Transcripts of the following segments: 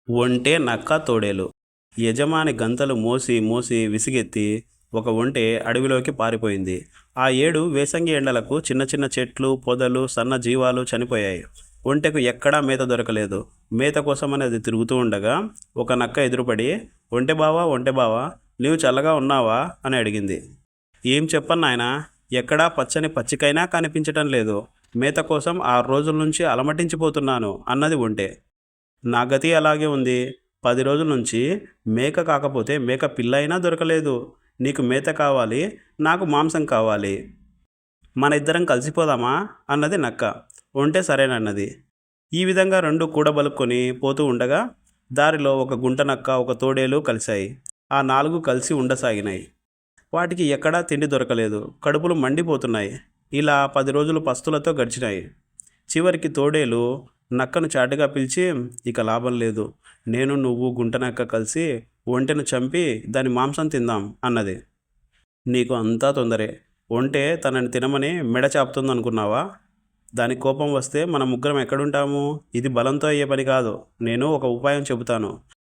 ఒంటె నక్క తోడేలు. యజమాని గంతలు మోసి మోసి విసిగెత్తి ఒక ఒంటె అడవిలోకి పారిపోయింది. ఆ ఏడు వేసంగి ఎండలకు చిన్న చిన్న చెట్లు, పొదలు, సన్న జీవాలు చనిపోయాయి. ఒంటెకు ఎక్కడా మేత దొరకలేదు. మేత కోసమని అది తిరుగుతూ ఉండగా ఒక నక్క ఎదురుపడి, ఒంటె బావా, నీవు చల్లగా ఉన్నావా అని అడిగింది. ఏం చెప్పను నాయనా, ఎక్కడా పచ్చని పచ్చికైనా కనిపించటం లేదు. మేత కోసం 6 రోజుల నుంచి అలమటించిపోతున్నాను అన్నది ఒంటె. నా గతి అలాగే ఉంది. 10 రోజుల నుంచి మేక కాకపోతే మేక పిల్ల అయినా దొరకలేదు. నీకు మేత కావాలి, నాకు మాంసం కావాలి. మన ఇద్దరం కలిసిపోదామా అన్నది నక్క. ఒంటె సరేనన్నది. ఈ విధంగా రెండు కూడబలుక్కొని పోతూ ఉండగా దారిలో ఒక గుంట నక్క, ఒక తోడేలు కలిశాయి. ఆ 4 కలిసి ఉండసాగినాయి. వాటికి ఎక్కడా తిండి దొరకలేదు. కడుపులు మండిపోతున్నాయి. ఇలా 10 రోజులు పస్తులతో గడిచినాయి. చివరికి తోడేలు నక్కను చాటుగా పిలిచి, ఇక లాభం లేదు, నేను నువ్వు గుంటనక్క కలిసి ఒంటెను చంపి దాని మాంసం తిందాం అన్నది. నీకు అంతా తొందరే. ఒంటె తనని తినమని మెడ చాపుతుందనుకున్నావా? దాని కోపం వస్తే మన ముగ్గురం ఎక్కడుంటాము? ఇది బలంతో అయ్యే పని కాదు. నేను ఒక ఉపాయం చెబుతాను.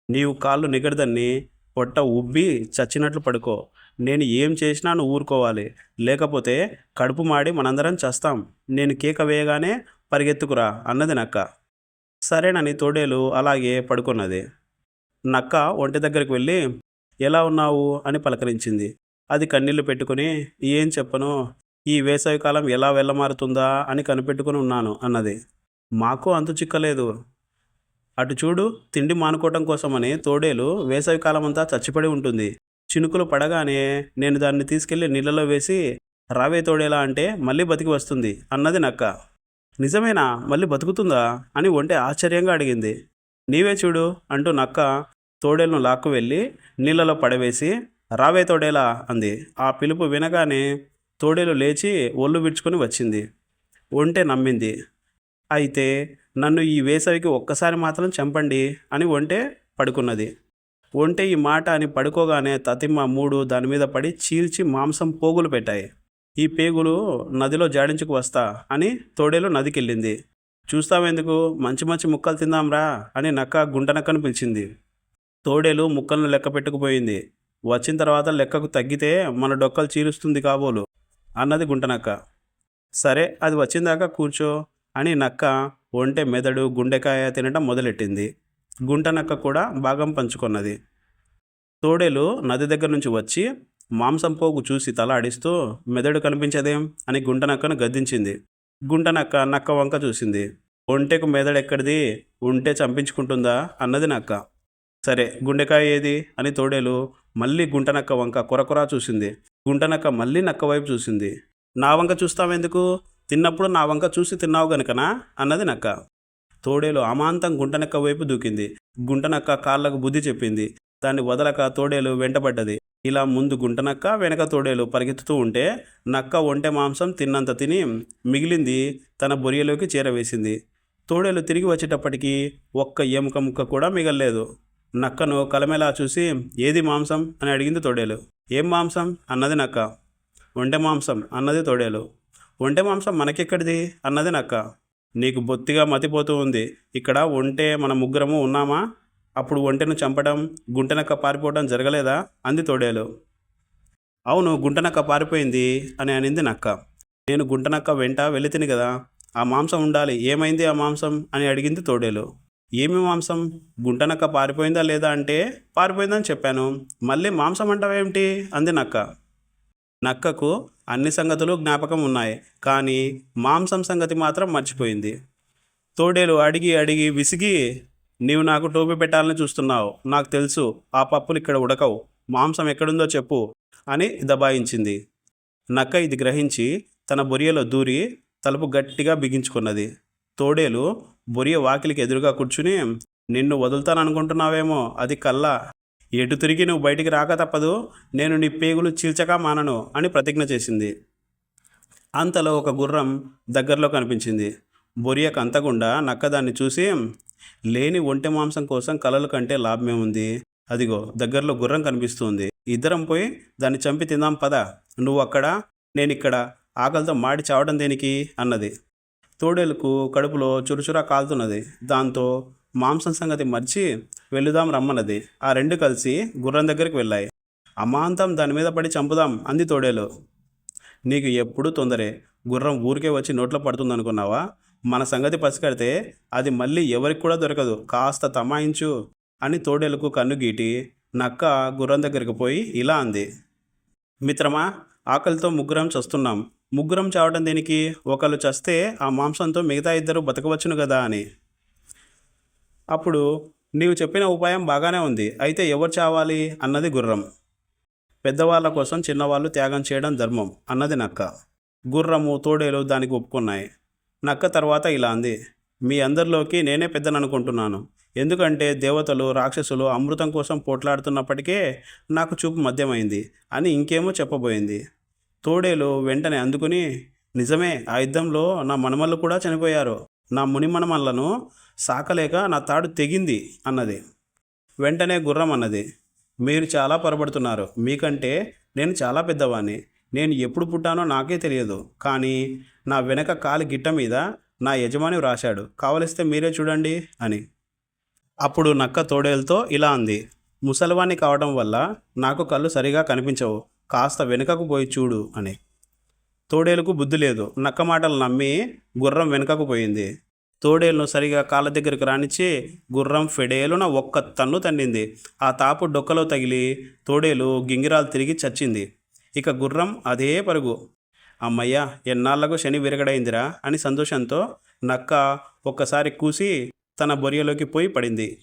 నీవు కాళ్ళు నిగడదన్ని పొట్ట ఉబ్బి చచ్చినట్లు పడుకో. నేను ఏం చేసినా నువ్వు ఊరుకోవాలి. లేకపోతే కడుపు మాడి మనందరం చస్తాం. నేను కేక వేయగానే పరిగెత్తుకురా అన్నది నక్క. సరేనని తోడేలు అలాగే పడుకున్నది. నక్క ఒంటె దగ్గరికి వెళ్ళి, ఎలా ఉన్నావు అని పలకరించింది. అది కన్నీళ్లు పెట్టుకుని, ఏం చెప్పను, ఈ వేసవికాలం ఎలా వెళ్ళమారుతుందా అని కనిపెట్టుకుని ఉన్నాను అన్నది. మాకు అంతు చిక్కలేదు. అటు చూడు, తిండి మానుకోవటం కోసమని తోడేలు వేసవికాలం అంతా చచ్చిపడి ఉంటుంది. చినుకులు పడగానే నేను దాన్ని తీసుకెళ్లి నీళ్ళలో వేసి రావే తోడేలా అంటే మళ్ళీ బతికి వస్తుంది అన్నది నక్క. నిజమేనా? మళ్ళీ బతుకుతుందా అని ఒంటె ఆశ్చర్యంగా అడిగింది. నీవే చూడు అంటూ నక్క తోడేలును లాక్కు వెళ్ళి నీళ్ళలో పడవేసి రావే తోడేలా అంది. ఆ పిలుపు వినగానే తోడేలు లేచి ఒళ్ళు విడుచుకొని వచ్చింది. ఒంటె నమ్మింది. అయితే నన్ను ఈ వేసవికి ఒక్కసారి మాత్రం చంపండి అని ఒంటె పడుకున్నది. ఒంటె ఈ మాట అని పడుకోగానే తతిమ్మ 3 దాని మీద పడి చీల్చి మాంసం పోగులు పెట్టాయి. ఈ పేగులు నదిలో జాడించుకు వస్తా అని తోడేలు నదికెళ్ళింది. చూస్తావెందుకు, మంచి మంచి ముక్కలు తిందాంరా అని నక్క గుంటనక్కను పిలిచింది. తోడేలు ముక్కలను లెక్క పెట్టుకుపోయింది. వచ్చిన తర్వాత లెక్కకు తగ్గితే మన డొక్కలు చీలుస్తుంది కాబోలు అన్నది గుంటనక్క. సరే, అది వచ్చిందాకా కూర్చో అని నక్క ఒంటె మెదడు, గుండెకాయ తినడం మొదలెట్టింది. గుంటనక్క కూడా భాగం పంచుకున్నది. తోడేలు నది దగ్గర నుంచి వచ్చి మాంసం పోగు చూసి తల ఆడిస్తూ, మెదడు కనిపించదేం అని గుంటనక్కను గద్దించింది. గుంటనక్క నక్క వంక చూసింది. ఒంటెకు మెదడెక్కడిది, ఉంటే చంపించుకుంటుందా అన్నది నక్క. సరే, గుండెకాయ ఏది అని తోడేలు మళ్ళీ గుంటనక్క వంక కొరకొరా చూసింది. గుంటనక్క మళ్ళీ నక్క వైపు చూసింది. నా వంక చూస్తావెందుకు, తిన్నప్పుడు నా వంక చూసి తిన్నావు గనుకనా అన్నది నక్క. తోడేలు అమాంతం గుంటనక్క వైపు దూకింది. గుంటనక్క కాళ్ళకు బుద్ధి చెప్పింది. దాన్ని వదలక తోడేలు వెంటబడ్డది. ఇలా ముందు గుంటనక్క, వెనక తోడేలు పరిగెత్తుతూ ఉంటే నక్క ఒంటె మాంసం తిన్నంత తిని మిగిలింది తన బొరియలోకి చేరవేసింది. తోడేలు తిరిగి వచ్చేటప్పటికి ఒక్క ఎముక ముక్క కూడా మిగల్లేదు. నక్కను కలమెలా చూసి, ఏది మాంసం అని అడిగింది తోడేలు. ఏం మాంసం అన్నది నక్క. ఒంటె మాంసం అన్నది తోడేలు. ఒంటె మాంసం మనకెక్కడిది అన్నది నక్క. నీకు బొత్తిగా మతిపోతూ ఉంది. ఇక్కడ ఒంటె మన ముగ్గురము ఉన్నామా? అప్పుడు ఒంటెను చంపడం, గుంటనక్క పారిపోవడం జరగలేదా అంది తోడేలు. అవును, గుంటనక్క పారిపోయింది అని అనింది నక్క. నేను గుంటనక్క వెంట వెళితిని కదా, ఆ మాంసం ఉండాలి. ఏమైంది ఆ మాంసం అని అడిగింది తోడేలు. ఏమి మాంసం? గుంటనక్క పారిపోయిందా లేదా అంటే పారిపోయిందని చెప్పాను. మళ్ళీ మాంసం అంటావేమిటి అంది నక్క. నక్కకు అన్ని సంగతులు జ్ఞాపకం ఉన్నాయి, కానీ మాంసం సంగతి మాత్రం మర్చిపోయింది. తోడేలు అడిగి అడిగి విసిగి, నీవు నాకు టోపీ పెట్టాలని చూస్తున్నావు. నాకు తెలుసు, ఆ పప్పులు ఇక్కడ ఉడకవు. మాంసం ఎక్కడుందో చెప్పు అని దబాయించింది. నక్క ఇది గ్రహించి తన బొరియలో దూరి తలుపు గట్టిగా బిగించుకున్నది. తోడేలు బొరియ వాకిలికి ఎదురుగా కూర్చుని, నిన్ను వదులుతాననుకుంటున్నావేమో, అది కల్లా. ఎటు తిరిగి నువ్వు బయటికి రాక తప్పదు. నేను నీ పేగులు చీల్చక మానను అని ప్రతిజ్ఞ చేసింది. అంతలో ఒక గుర్రం దగ్గరలో కనిపించింది. బొరియకు అంతకుండా నక్క దాన్ని చూసి, లేని ఒంటె మాంసం కోసం కలలు కంటే లాభమే ఉంది. అదిగో దగ్గరలో గుర్రం కనిపిస్తుంది. ఇద్దరం పోయి దాన్ని చంపి తిందాం పద. నువ్వు అక్కడ, నేనిక్కడ. ఆకలితో మాడి చావడం దేనికి అన్నది. తోడేలుకు కడుపులో చురుచురా కాలుతున్నది. దాంతో మాంసం సంగతి మర్చి వెళుదాం రమ్మన్నది. ఆ రెండు కలిసి గుర్రం దగ్గరికి వెళ్ళాయి. అమాంతం దాని మీద పడి చంపుదాం అంది తోడేలు. నీకు ఎప్పుడూ తొందరే. గుర్రం ఊరికే వచ్చి నోట్లో పడుతుందనుకున్నావా? మన సంగతి పసికడితే అది మళ్ళీ ఎవరికి కూడా దొరకదు. కాస్త తమాయించు అని తోడేలుకు కన్ను గీటి నక్క గుర్రం దగ్గరికి పోయి ఇలా అంది. మిత్రమా, ఆకలితో ముగ్గురం చస్తున్నాం. ముగ్గురం చావటం దేనికి? ఒకళ్ళు చస్తే ఆ మాంసంతో మిగతా ఇద్దరు బతకవచ్చును కదా అని. అప్పుడు నీవు చెప్పిన ఉపాయం బాగానే ఉంది. అయితే ఎవరు చావాలి అన్నది గుర్రం. పెద్దవాళ్ళ కోసం చిన్నవాళ్ళు త్యాగం చేయడం ధర్మం అన్నది నక్క. గుర్రము తోడేలు దానికి ఒప్పుకున్నాయి. నక్క తర్వాత ఇలా అంది. మీ అందరిలోకి నేనే పెద్దననుకుంటున్నాను. ఎందుకంటే దేవతలు రాక్షసులు అమృతం కోసం పోట్లాడుతున్నప్పటికే నాకు చూపు మధ్యమైంది అని ఇంకేమో చెప్పబోయింది. తోడేలు వెంటనే అందుకుని, నిజమే, ఆ యుద్ధంలో నా మనమళ్ళు కూడా చనిపోయారు. నా ముని మనమళ్ళను సాకలేక నా తాడు తెగింది అన్నది. వెంటనే గుర్రం అన్నది, మీరు చాలా పొరపడుతున్నారు. మీకంటే నేను చాలా పెద్దవాణ్ణి. నేను ఎప్పుడు పుట్టానో నాకే తెలియదు. కానీ నా వెనక కాలి గిట్ట మీద నా యజమాని వ్రాశాడు. కావలిస్తే మీరే చూడండి అని. అప్పుడు నక్క తోడేలుతో ఇలా అంది. ముసలివాణ్ణి కావడం వల్ల నాకు కళ్ళు సరిగా కనిపించవు. కాస్త వెనుకకు పోయి చూడు అని. తోడేలుకు బుద్ధి లేదు. నక్క మాటలు నమ్మి గుర్రం వెనుకకు పోయింది. తోడేలును సరిగా కాళ్ళ దగ్గరకు రానిచ్చి గుర్రం ఫెడేలున ఒక్క తన్ను తన్నింది. ఆ తాపు డొక్కలో తగిలి తోడేలు గింగిరాలు తిరిగి చచ్చింది. ఇక గుర్రం అదే పరుగు. అమ్మయ్య, ఎన్నాళ్లకు శని విరగడైందిరా అని సంతోషంతో నక్క ఒక్కసారి కూసి తన బొరియలోకి పోయి పడింది.